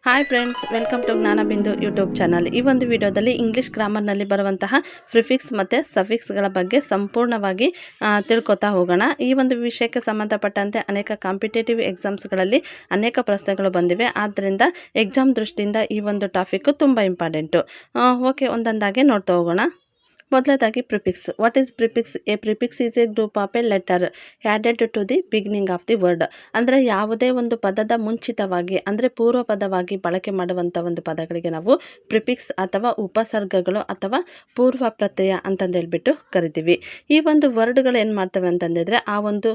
Hi friends, welcome to Jnanabindu YouTube channel. ಈ ಒಂದು ವಿಡಿಯೋದಲ್ಲಿ ಇಂಗ್ಲಿಷ್ ಗ್ರಾಮರ್ನಲ್ಲಿ ಬರುವಂತಹ ಪ್ರಿಫಿಕ್ಸ್ ಮತ್ತು ಸಫಿಕ್ಸ್ಗಳ ಬಗ್ಗೆ ಸಂಪೂರ್ಣವಾಗಿ ತಿಳ್ಕೊತಾ ಹೋಗೋಣ. ಈ ಒಂದು ವಿಷಯಕ್ಕೆ ಸಂಬಂಧಪಟ್ಟಂತೆ ಅನೇಕ ಕಾಂಪಿಟೇಟಿವ್ ಎಕ್ಸಾಮ್ಸ್ಗಳಲ್ಲಿ ಅನೇಕ ಪ್ರಶ್ನೆಗಳು ಬಂದಿವೆ. ಆದ್ದರಿಂದ ಎಕ್ಸಾಮ್ ದೃಷ್ಟಿಯಿಂದ ಈ ಒಂದು ಟಾಪಿಕ್ ತುಂಬ ಇಂಪಾರ್ಟೆಂಟು. ಓಕೆ, ಒಂದೊಂದಾಗೆ ನೋಡ್ತಾ ಹೋಗೋಣ. ಮೊದಲದಾಗಿ prefix. What is prefix? A prefix is a group of a letter added to the beginning of the word. ಅಂದರೆ ಯಾವುದೇ ಒಂದು ಪದದ ಮುಂಚಿತವಾಗಿ ಅಂದರೆ ಪೂರ್ವ ಪದವಾಗಿ ಬಳಕೆ ಮಾಡುವಂಥ ಒಂದು ಪದಗಳಿಗೆ ನಾವು ಪ್ರಿಫಿಕ್ಸ್ ಅಥವಾ ಉಪಸರ್ಗಗಳು ಅಥವಾ ಪೂರ್ವ ಪ್ರತ್ಯಯ ಅಂತಂದೇಳ್ಬಿಟ್ಟು ಕರಿತೀವಿ. ಈ ಒಂದು ವರ್ಡ್ಗಳು ಏನು ಮಾಡ್ತವೆ ಅಂತಂದಿದ್ರೆ ಆ ಒಂದು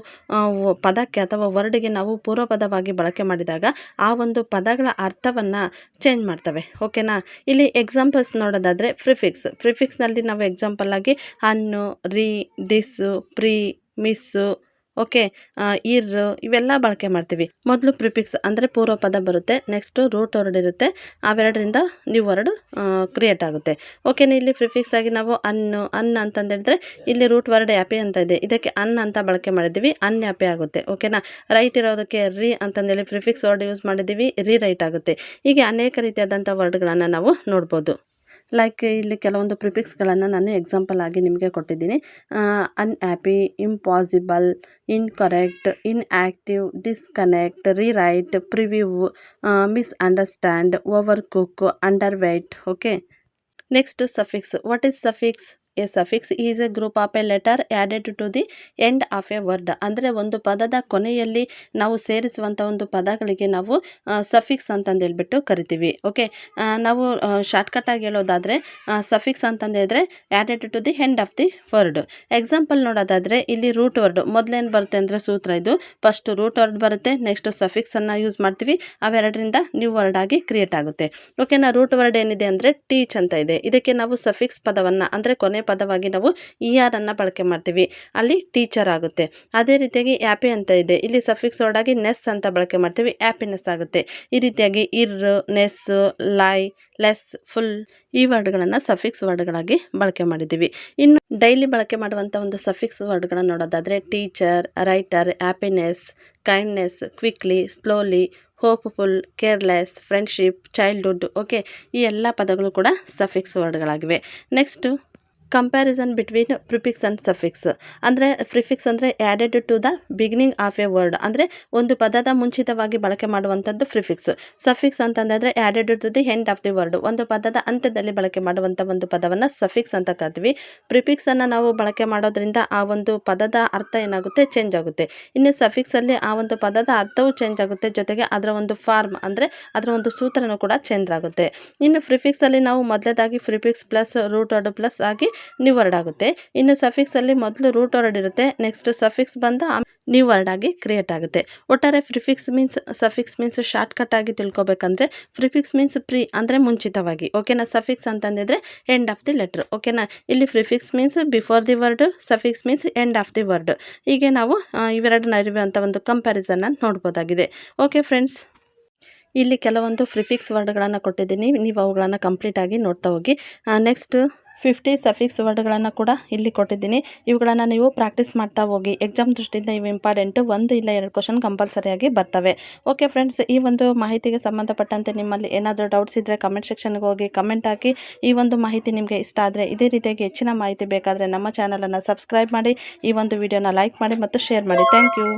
ಪದಕ್ಕೆ ಅಥವಾ ವರ್ಡ್ಗೆ ನಾವು ಪೂರ್ವ ಪದವಾಗಿ ಬಳಕೆ ಮಾಡಿದಾಗ ಆ ಒಂದು ಪದಗಳ ಅರ್ಥವನ್ನು ಚೇಂಜ್ ಮಾಡ್ತವೆ. ಓಕೆನಾ? ಇಲ್ಲಿ ಎಕ್ಸಾಂಪಲ್ಸ್ ನೋಡೋದಾದರೆ ಪ್ರಿಫಿಕ್ಸ್ನಲ್ಲಿ ನಾವು ಎಕ್ಸಾಂಪಲ್ ಆಗಿ ಹಣ್ಣು, ರೀ, ಡಿಸ್ಸು, ಪ್ರೀ, ಮಿಸ್ಸು, ಓಕೆ, ಇರ್ ಇವೆಲ್ಲ ಬಳಕೆ ಮಾಡ್ತೀವಿ. ಮೊದಲು ಪ್ರಿಫಿಕ್ಸ್ ಅಂದರೆ ಪೂರ್ವ ಪದ ಬರುತ್ತೆ, ನೆಕ್ಸ್ಟು ರೂಟ್ ವರ್ಡ್ ಇರುತ್ತೆ, ಅವೆರಡರಿಂದ ನ್ಯೂ ವರ್ಡ್ ಕ್ರಿಯೇಟ್ ಆಗುತ್ತೆ. ಓಕೆನಾ? ಇಲ್ಲಿ ಪ್ರಿಫಿಕ್ಸ್ ಆಗಿ ನಾವು ಅನ್ನ ಅಂತಂದೇಳಿದ್ರೆ ಇಲ್ಲಿ ರೂಟ್ ವರ್ಡ್ ಆ್ಯಪಿ ಅಂತ ಇದೆ, ಇದಕ್ಕೆ ಅನ್ ಅಂತ ಬಳಕೆ ಮಾಡಿದ್ದೀವಿ, ಅನ್ಯಾಪಿ ಆಗುತ್ತೆ. ಓಕೆನಾ? ರೈಟ್ ಇರೋದಕ್ಕೆ ರೀ ಅಂತಂದೇಳಿ ಪ್ರಿಫಿಕ್ಸ್ ವರ್ಡ್ ಯೂಸ್ ಮಾಡಿದ್ದೀವಿ, ರೀ ರೈಟ್ ಆಗುತ್ತೆ. ಹೀಗೆ ಅನೇಕ ರೀತಿಯಾದಂಥ ವರ್ಡ್ಗಳನ್ನು ನಾವು ನೋಡ್ಬೋದು. ಲೈಕ್ ಇಲ್ಲಿ ಕೆಲವೊಂದು ಪ್ರಿಫಿಕ್ಸ್ಗಳನ್ನು ನಾನು ಎಕ್ಸಾಂಪಲ್ ಆಗಿ ನಿಮಗೆ ಕೊಟ್ಟಿದ್ದೀನಿ. Unhappy, impossible, incorrect, inactive, disconnect, rewrite, preview, misunderstand, overcook, underweight. Okay, next suffix. What is suffix? A suffix is a group of a letter added to the end of a word. ಅಂದರೆ ಒಂದು ಪದದ ಕೊನೆಯಲ್ಲಿ ನಾವು ಸೇರಿಸುವಂಥ ಒಂದು ಪದಗಳಿಗೆ ನಾವು suffix ಅಂತಂದೇಳ್ಬಿಟ್ಟು ಕರಿತೀವಿ. Okay, ನಾವು ಶಾರ್ಟ್ಕಟಾಗಿ ಹೇಳೋದಾದರೆ ಸಫಿಕ್ಸ್ ಅಂತಂದೇಳಿದ್ರೆ added to the end of the word. Example ನೋಡೋದಾದರೆ ಇಲ್ಲಿ ರೂಟ್ ವರ್ಡ್ ಮೊದಲೇನು ಬರುತ್ತೆ ಅಂದರೆ ಸೂತ್ರ ಇದು. ಫಸ್ಟು ರೂಟ್ ವರ್ಡ್ ಬರುತ್ತೆ, ನೆಕ್ಸ್ಟ್ ಸಫಿಕ್ಸನ್ನು ಯೂಸ್ ಮಾಡ್ತೀವಿ, ಅವೆರಡರಿಂದ ನ್ಯೂ ವರ್ಡ್ ಆಗಿ ಕ್ರಿಯೇಟ್ ಆಗುತ್ತೆ. ಓಕೆನಾ? ರೂಟ್ ವರ್ಡ್ ಏನಿದೆ ಅಂದರೆ ಟೀಚ್ ಅಂತ ಇದೆ, ಇದಕ್ಕೆ ನಾವು ಸಫಿಕ್ಸ್ ಪದವನ್ನು ಅಂದರೆ ಕೊನೆ ಪದವಾಗಿ ನಾವು ER ಅನ್ನು ಬಳಕೆ ಮಾಡ್ತೀವಿ, ಅಲ್ಲಿ ಟೀಚರ್ ಆಗುತ್ತೆ. ಅದೇ ರೀತಿಯಾಗಿ ಹ್ಯಾಪಿ ಅಂತ ಇದೆ, ಇಲ್ಲಿ ಸಫಿಕ್ಸ್ ವರ್ಡ್ ಆಗಿ ನೆಸ್ ಅಂತ ಬಳಕೆ ಮಾಡ್ತೀವಿ, ಹ್ಯಾಪಿನೆಸ್ ಆಗುತ್ತೆ. ಈ ರೀತಿಯಾಗಿ ಇರ್, ನೆಸ್, ಲೈ, ಲೆಸ್, ಫುಲ್ ಈ ವರ್ಡ್ಗಳನ್ನು ಸಫಿಕ್ಸ್ ವರ್ಡ್ಗಳಾಗಿ ಬಳಕೆ ಮಾಡಿದ್ದೀವಿ. ಇನ್ನು ಡೈಲಿ ಬಳಕೆ ಮಾಡುವಂಥ ಒಂದು ಸಫಿಕ್ಸ್ ವರ್ಡ್ಗಳನ್ನು ನೋಡೋದಾದರೆ teacher, writer, happiness, kindness, quickly, slowly, hopeful, careless, friendship, childhood. Okay, ಈ ಎಲ್ಲ ಪದಗಳು ಕೂಡ ಸಫಿಕ್ಸ್ ವರ್ಡ್ಗಳಾಗಿವೆ. Next comparison between prefix and suffix. ಅಂದರೆ ಪ್ರಿಫಿಕ್ಸ್ ಅಂದರೆ added to the beginning of a word, ಅಂದರೆ ಒಂದು ಪದದ ಮುಂಚಿತವಾಗಿ ಬಳಕೆ ಮಾಡುವಂಥದ್ದು ಪ್ರಿಫಿಕ್ಸ್. ಸಫಿಕ್ಸ್ ಅಂತಂದರೆ added to the end of the word, ಒಂದು ಪದದ ಅಂತ್ಯದಲ್ಲಿ ಬಳಕೆ ಮಾಡುವಂಥ ಒಂದು ಪದವನ್ನು ಸಫಿಕ್ಸ್ ಅಂತ ಕರಿತೀವಿ. ಪ್ರಿಫಿಕ್ಸನ್ನು ನಾವು ಬಳಕೆ ಮಾಡೋದ್ರಿಂದ ಆ ಒಂದು ಪದದ ಅರ್ಥ ಏನಾಗುತ್ತೆ, ಚೇಂಜ್ ಆಗುತ್ತೆ. ಇನ್ನು ಸಫಿಕ್ಸಲ್ಲಿ ಆ ಒಂದು ಪದದ ಅರ್ಥವೂ ಚೇಂಜ್ ಆಗುತ್ತೆ, ಜೊತೆಗೆ ಅದರ ಒಂದು ಫಾರ್ಮ್ ಅಂದರೆ ಅದರ ಒಂದು ಸೂತ್ರನೂ ಕೂಡ ಚೇಂಜ್ ಆಗುತ್ತೆ. ಇನ್ನು ಪ್ರಿಫಿಕ್ಸಲ್ಲಿ ನಾವು ಮೊದಲೇದಾಗಿ prefix plus root word plus ಆಗಿ ನ್ಯೂ ವರ್ಡ್ ಆಗುತ್ತೆ. ಇನ್ನು ಸಫಿಕ್ಸಲ್ಲಿ ಮೊದಲು ರೂಟ್ ವರ್ಡ್ ಇರುತ್ತೆ, ನೆಕ್ಸ್ಟ್ ಸಫಿಕ್ಸ್ ಬಂದು ನ್ಯೂ ವರ್ಡ್ ಆಗಿ ಕ್ರಿಯೇಟ್ ಆಗುತ್ತೆ. ಒಟ್ಟಾರೆ prefix means suffix means shortcut ಆಗಿ ತಿಳ್ಕೊಬೇಕಂದ್ರೆ ಪ್ರಿಫಿಕ್ಸ್ ಮೀನ್ಸ್ ಪ್ರೀ ಅಂದರೆ ಮುಂಚಿತವಾಗಿ. ಓಕೆನಾ? ಸಫಿಕ್ಸ್ ಅಂತಂದಿದ್ರೆ ಎಂಡ್ ಆಫ್ ದಿ ಲೆಟರ್. ಓಕೆನಾ? ಇಲ್ಲಿ prefix means before the word, suffix means end of the word. ಹೀಗೆ ನಾವು ಇವೆರಡು ನಡುವೆ ಒಂದು ಕಂಪ್ಯಾರಿಸನ್ನ ನೋಡ್ಬೋದಾಗಿದೆ. ಓಕೆ ಫ್ರೆಂಡ್ಸ್, ಇಲ್ಲಿ ಕೆಲವೊಂದು ಪ್ರಿಫಿಕ್ಸ್ ವರ್ಡ್ಗಳನ್ನು ಕೊಟ್ಟಿದ್ದೀನಿ, ನೀವು ಅವುಗಳನ್ನು ಕಂಪ್ಲೀಟಾಗಿ ನೋಡ್ತಾ ಹೋಗಿ. ನೆಕ್ಸ್ಟ್ 50 ಸಫಿಕ್ಸ್ ವರ್ಡ್ಗಳನ್ನು ಕೂಡ ಇಲ್ಲಿ ಕೊಟ್ಟಿದ್ದೀನಿ, ಇವುಗಳನ್ನು ನೀವು ಪ್ರಾಕ್ಟೀಸ್ ಮಾಡ್ತಾ ಹೋಗಿ. ಎಕ್ಸಾಮ್ ದೃಷ್ಟಿಯಿಂದ ಇವು ಇಂಪಾರ್ಟೆಂಟು, 1 ಇಲ್ಲ 2 ಕ್ವಶನ್ ಕಂಪಲ್ಸರಿಯಾಗಿ ಬರ್ತವೆ. ಓಕೆ ಫ್ರೆಂಡ್ಸ್, ಈ ಒಂದು ಮಾಹಿತಿಗೆ ಸಂಬಂಧಪಟ್ಟಂತೆ ನಿಮ್ಮಲ್ಲಿ ಏನಾದರೂ ಡೌಟ್ಸ್ ಇದ್ದರೆ ಕಮೆಂಟ್ ಸೆಕ್ಷನ್ಗೆ ಹೋಗಿ ಕಮೆಂಟ್ ಹಾಕಿ. ಈ ಒಂದು ಮಾಹಿತಿ ನಿಮಗೆ ಇಷ್ಟ ಆದರೆ ಇದೇ ರೀತಿಯಾಗಿ ಹೆಚ್ಚಿನ ಮಾಹಿತಿ ಬೇಕಾದರೆ ನಮ್ಮ ಚಾನಲನ್ನು ಸಬ್ಸ್ಕ್ರೈಬ್ ಮಾಡಿ, ಈ ಒಂದು ವಿಡಿಯೋನ ಲೈಕ್ ಮಾಡಿ ಮತ್ತು ಶೇರ್ ಮಾಡಿ. Thank you.